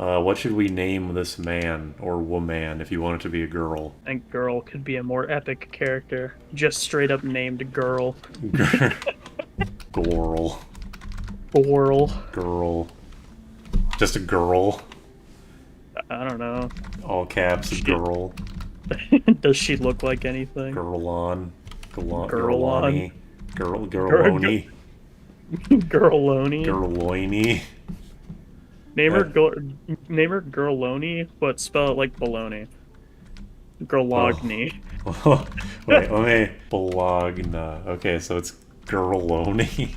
What should we name this man or woman if you want it to be a girl? I think Girl could be a more epic character. Just straight up named Girl. Girl. Girl. Girl. Just a girl. I don't know. All caps, She, girl. does she look like anything? Girl on. Girl on. Girlani. Girl, Girloni. Girloni. Girloiny. Name her, Uh, girl, name her Girloni, but spell it like baloney. oh. Girlogny. Wait, let me. Bologna. Okay, so it's Girloni.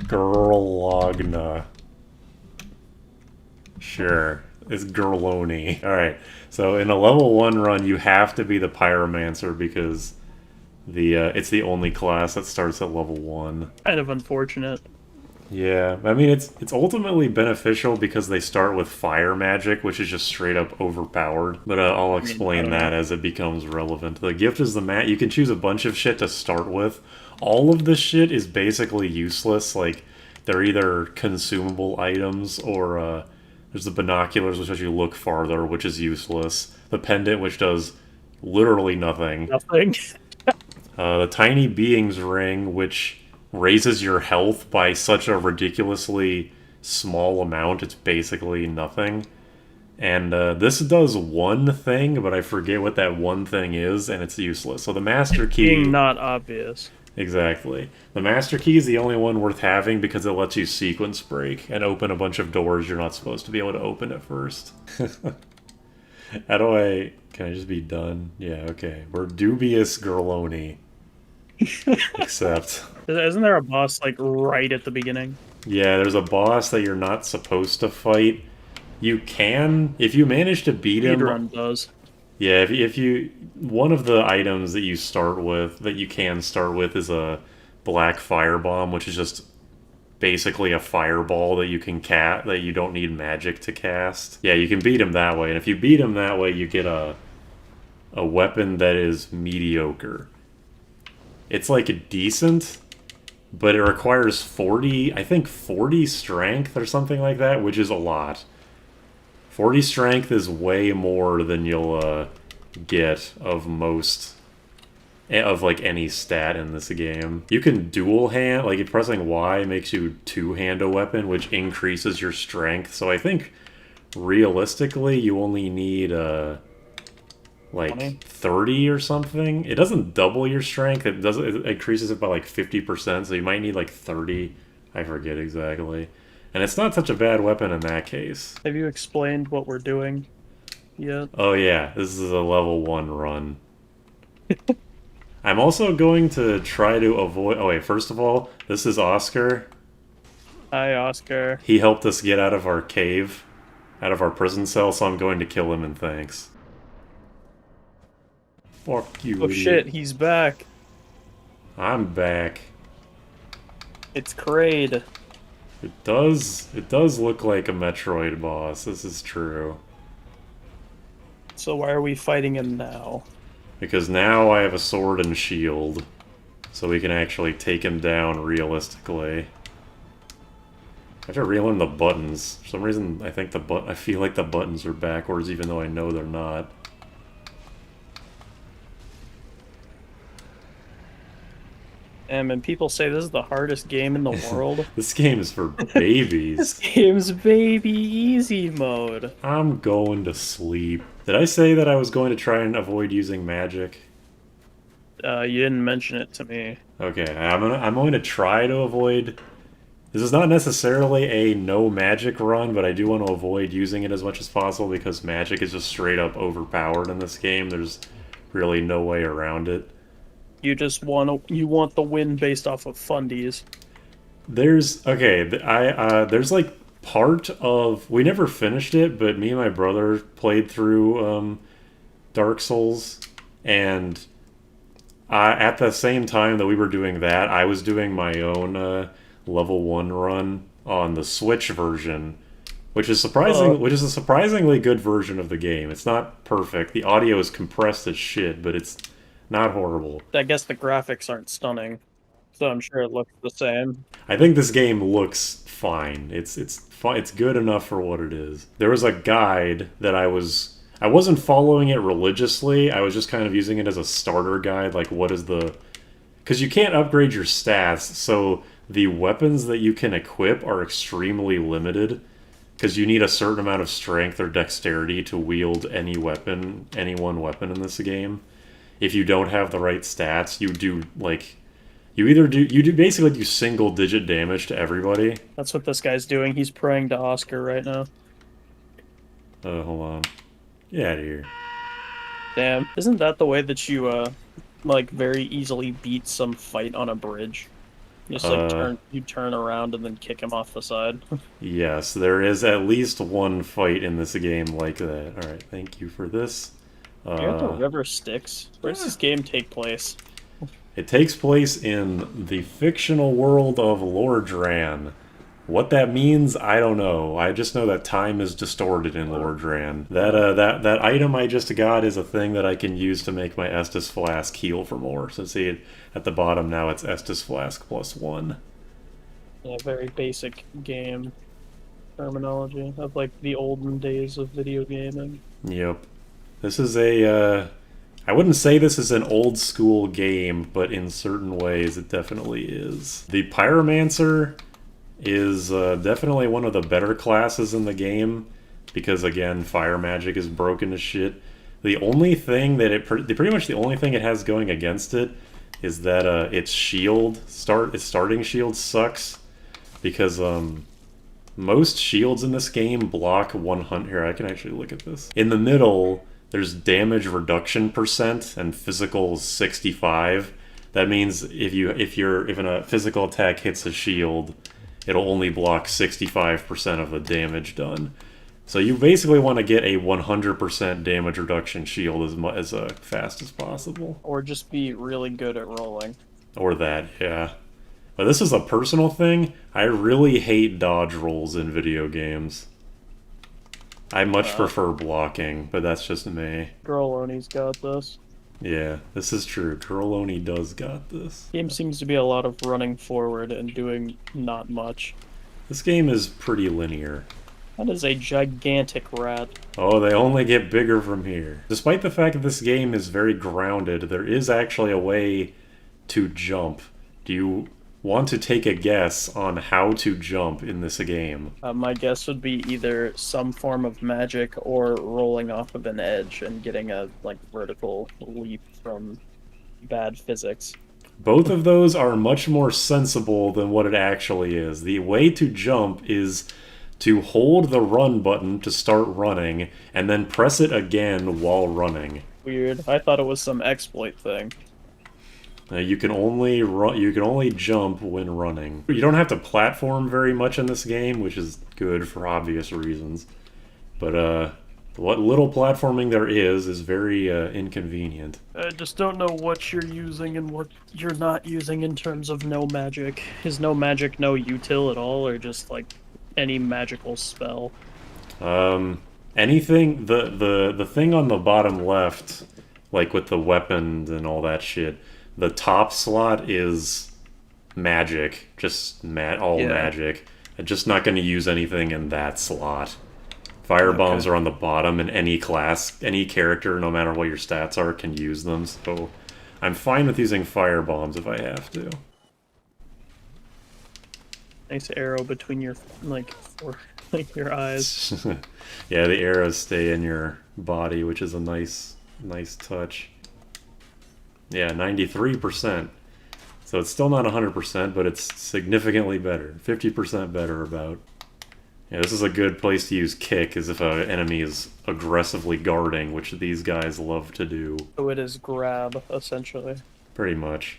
Girlogna. Sure. It's Girloni. Alright, so in a level 1 run, you have to be the Pyromancer because it's the only class that starts at level 1. Kind of unfortunate. Yeah, I mean, it's ultimately beneficial because they start with fire magic, which is just straight up overpowered. But I'll I mean, I explain don't know. that as it becomes relevant. The gift is the mat. You can choose a bunch of shit to start with. All of the shit is basically useless. Like, they're either consumable items or there's the binoculars, which lets you look farther, which is useless. The pendant, which does literally nothing. Nothing. The tiny being's ring, which raises your health by such a ridiculously small amount, it's basically nothing. And this does one thing, but I forget what that one thing is, and it's useless. So the Master Being Key, not obvious. exactly. The Master Key is the only one worth having because it lets you sequence break and open a bunch of doors you're not supposed to be able to open at first. How do I... Can I just be done? Yeah, okay. We're dubious Girloni. Except... Isn't there a boss like right at the beginning? Yeah, there's a boss that you're not supposed to fight. You can, if you manage to beat him. Speedrun does. Yeah, if you, one of the items that you start with, that you can start with, is a black firebomb, which is just basically a fireball that you can cast, that you don't need magic to cast. Yeah, you can beat him that way, and if you beat him that way, you get a weapon that is mediocre. It's like decent, but it requires 40, I think 40 strength or something like that, which is a lot. 40 strength is way more than you'll get of most, of like any stat in this game. You can dual hand, like pressing Y makes you two-hand a weapon, which increases your strength. So I think realistically you only need like 20. 30 or something. It doesn't double your strength. It increases it by like 50%, so you might need like 30. I forget exactly. And it's not such a bad weapon in that case. Have you explained what we're doing yet? Oh yeah, this is a level 1 run. I'm also going to try to avoid... Oh wait, first of all, this is Oscar. Hi, Oscar. He helped us get out of our cave, out of our prison cell, so I'm going to kill him in thanks. Fuck you, Oh idiot. shit, he's back. I'm back. It's Kraid. It does look like a Metroid boss, this is true. So why are we fighting him now? Because now I have a sword and shield, so we can actually take him down realistically. I have to relearn the buttons. For some reason, I feel like the buttons are backwards, even though I know they're not. And people say this is the hardest game in the world. This game is for This babies. game's baby easy mode. I'm going to sleep. Did I say that I was going to try and avoid using magic? You didn't mention it to me. Okay, I'm going to try to avoid... This is not necessarily a no magic run, but I do want to avoid using it as much as possible because magic is just straight up overpowered in this game. There's really no way around it. You just want the win based off of fundies. There's there's like part of, we never finished it, but me and my brother played through Dark Souls, and at the same time that we were doing that, I was doing my own level 1 run on the Switch version, which is a surprisingly good version of the game. It's not perfect. The audio is compressed as shit, but it's not horrible. I guess the graphics aren't stunning, so I'm sure it looks the same. I think this game looks fine. It's fine. It's good enough for what it is. There was a guide that I wasn't following it religiously. I was just kind of using it as a starter guide. Like, what is the because you can't upgrade your stats, so the weapons that you can equip are extremely limited because you need a certain amount of strength or dexterity to wield any weapon, any one weapon in this game. If you don't have the right stats, you do like you do basically do single digit damage to everybody. That's what this guy's doing. He's praying to Oscar right now. Hold on, get out of here. Damn, isn't that the way that you like very easily beat some fight on a bridge? You just like Uh, turn around and then kick him off the side. yes, there is at least one fight in this game like that. All right, thank you for this. You're at the Uh, river Styx. Where does this game take place? It takes place in the fictional world of Lordran. What that means, I don't know. I just know that time is distorted in Lordran. That item I just got is a thing that I can use to make my Estus Flask heal for more. So see, at the bottom now it's Estus Flask +1. Yeah, very basic game terminology of like the olden days of video gaming. Yep. This is I wouldn't say this is an old school game, but in certain ways it definitely is. The Pyromancer is definitely one of the better classes in the game because again, fire magic is broken to shit. The only thing that pretty much the only thing it has going against it is that its its starting shield sucks because most shields in this game block 100. Here, I can actually look at this. In the middle, there's damage reduction percent and physical 65. That means if a physical attack hits a shield, it'll only block 65% of the damage done. So you basically want to get a 100% damage reduction shield as fast as possible. Or just be really good at rolling. Or that, yeah. But this is a personal thing. I really hate dodge rolls in video games. I much prefer blocking, but that's just me. Girlogna's got this. Yeah, this is true. Girlogna does got this. Game seems to be a lot of running forward and doing not much. This game is pretty linear. That is a gigantic rat. Oh, they only get bigger from here. Despite the fact that this game is very grounded, there is actually a way to jump. Do you want to take a guess on how to jump in this game? My guess would be either some form of magic or rolling off of an edge and getting a like vertical leap from bad physics. Both of those are much more sensible than what it actually is. The way to jump is to hold the run button to start running and then press it again while running. Weird. I thought it was some exploit thing. You can only run. You can only jump when running. You don't have to platform very much in this game, which is good for obvious reasons. But what little platforming there is very inconvenient. I just don't know what you're using and what you're not using in terms of no magic. Is no magic no util at all, or just like any magical spell? Anything. The thing on the bottom left, like with the weapons and all that shit. The top slot is magic, just magic. I'm just not going to use anything in that slot. Fire bombs are on the bottom, and any class, any character, no matter what your stats are, can use them. So I'm fine with using fire bombs if I have to. Nice arrow between your your eyes. Yeah, the arrows stay in your body, which is a nice touch. Yeah, 93%. So it's still not 100%, but it's significantly better. 50% better about. Yeah, this is a good place to use kick, is if an enemy is aggressively guarding, which these guys love to do. So it is grab, essentially. Pretty much.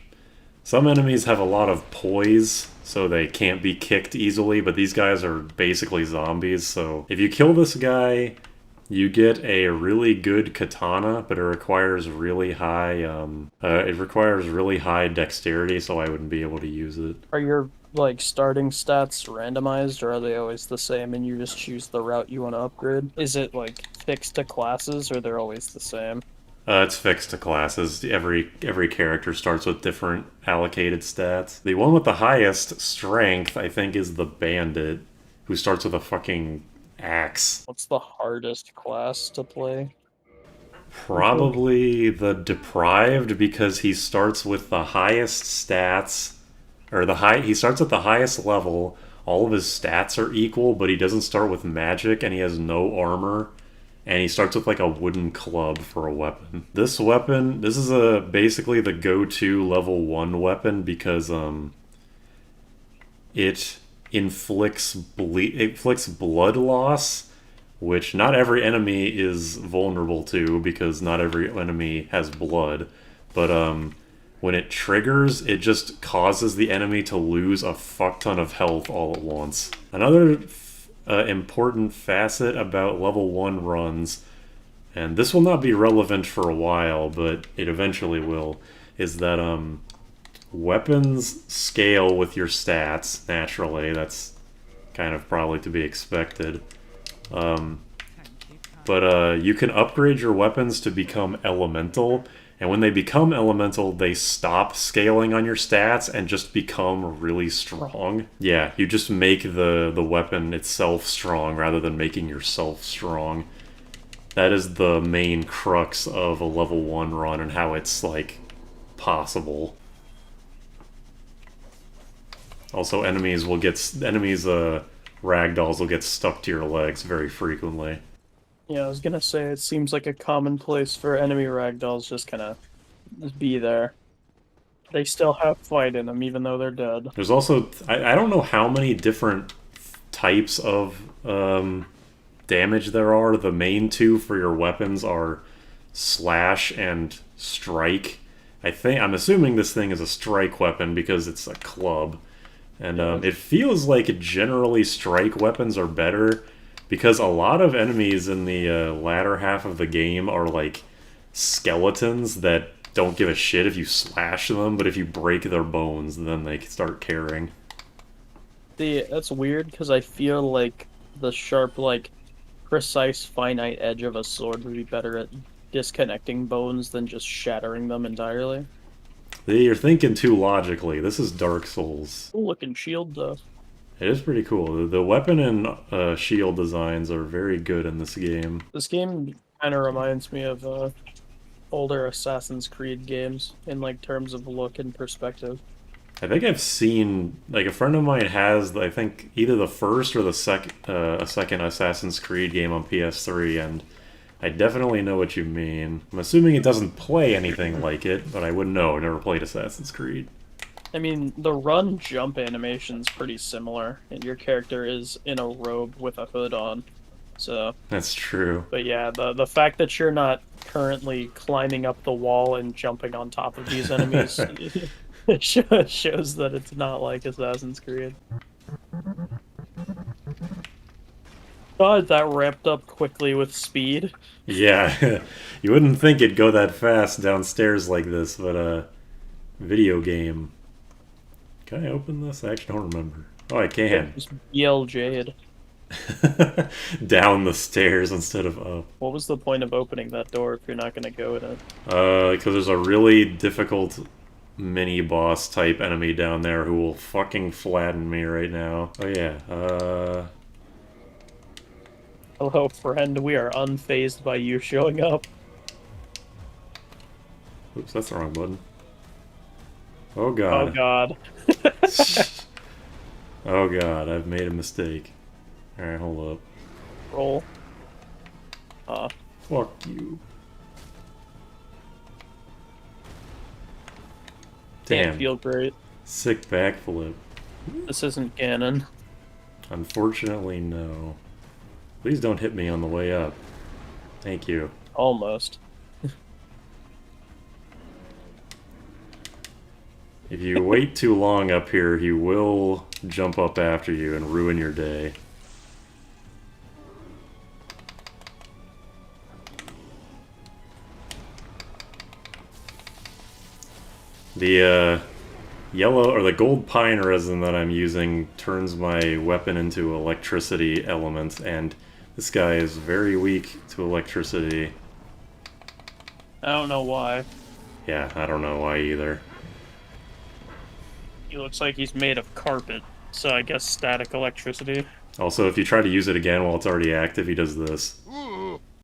Some enemies have a lot of poise, so they can't be kicked easily, but these guys are basically zombies, so if you kill this guy, you get a really good katana, but it requires really high dexterity, so I wouldn't be able to use it. Are your like starting stats randomized, or are they always the same and you just choose the route you want to upgrade? Is it like fixed to classes, or they're always the same? It's fixed to classes. Every character starts with different allocated stats. The one with the highest strength, I think, is the bandit, who starts with a fucking axe. What's the hardest class to play? You think? Probably the deprived because he starts with the highest stats, or the high. He starts at the highest level. All of his stats are equal, but he doesn't start with magic, and he has no armor. And he starts with like a wooden club for a weapon. This weapon, this is a basically the go-to level 1 weapon because it inflicts blood loss, which not every enemy is vulnerable to because not every enemy has blood. But when it triggers, it just causes the enemy to lose a fuck ton of health all at once. Another important facet about level 1 runs, and this will not be relevant for a while, but it eventually will, is that weapons scale with your stats naturally. That's kind of probably to be expected. But you can upgrade your weapons to become elemental, and when they become elemental, they stop scaling on your stats and just become really strong. Yeah, you just make the weapon itself strong rather than making yourself strong. That is the main crux of a level 1 run and how it's, like, possible. Also, ragdolls will get stuck to your legs very frequently. Yeah, I was gonna say it seems like a common place for enemy ragdolls just kind of just be there. They still have fight in them, even though they're dead. There's also, I don't know how many different types of damage there are. The main two for your weapons are slash and strike. I'm assuming this thing is a strike weapon because it's a club. And it feels like generally strike weapons are better because a lot of enemies in the latter half of the game are like skeletons that don't give a shit if you slash them, but if you break their bones, then they start caring. That's weird because I feel like the sharp, like precise, finite edge of a sword would be better at disconnecting bones than just shattering them entirely. You're thinking too logically. This is Dark Souls. Cool looking shield though. It is pretty cool. The weapon and shield designs are very good in this game. This game kind of reminds me of older Assassin's Creed games in like terms of look and perspective. I think I've seen, like, a friend of mine has, I think, either the first or the second Assassin's Creed game on PS3, and I definitely know what you mean. I'm assuming it doesn't play anything like it, but I wouldn't know. I never played Assassin's Creed. I mean, the run jump animation's pretty similar, and your character is in a robe with a hood on. So, That's true. but yeah, the fact that you're not currently climbing up the wall and jumping on top of these enemies it shows that it's not like Assassin's Creed. God, that ramped up quickly with speed. Yeah, you wouldn't think it'd go that fast downstairs like this, but video game. Can I open this? I actually don't remember. Oh, I can. Just BL Jade. Down the stairs instead of up. What was the point of opening that door if you're not gonna go in it? Because there's a really difficult mini-boss type enemy down there who will fucking flatten me right now. Oh yeah, Hello, friend. We are unfazed by you showing up. Oops, that's the wrong button. Oh Oh god. god. Oh god, I've made a mistake. Alright, hold up. Roll. Fuck you. Can't Damn. feel great. Sick backflip. This isn't canon. Unfortunately, no. Please don't hit me on the way up. Thank you. Almost. If you wait too long up here, he will jump up after you and ruin your day. The yellow or the gold pine resin that I'm using turns my weapon into electricity element, and this guy is very weak to electricity. I don't know why. Yeah, I don't know why either. He looks like he's made of carpet, so I guess static electricity. Also, if you try to use it again while it's already active, he does this.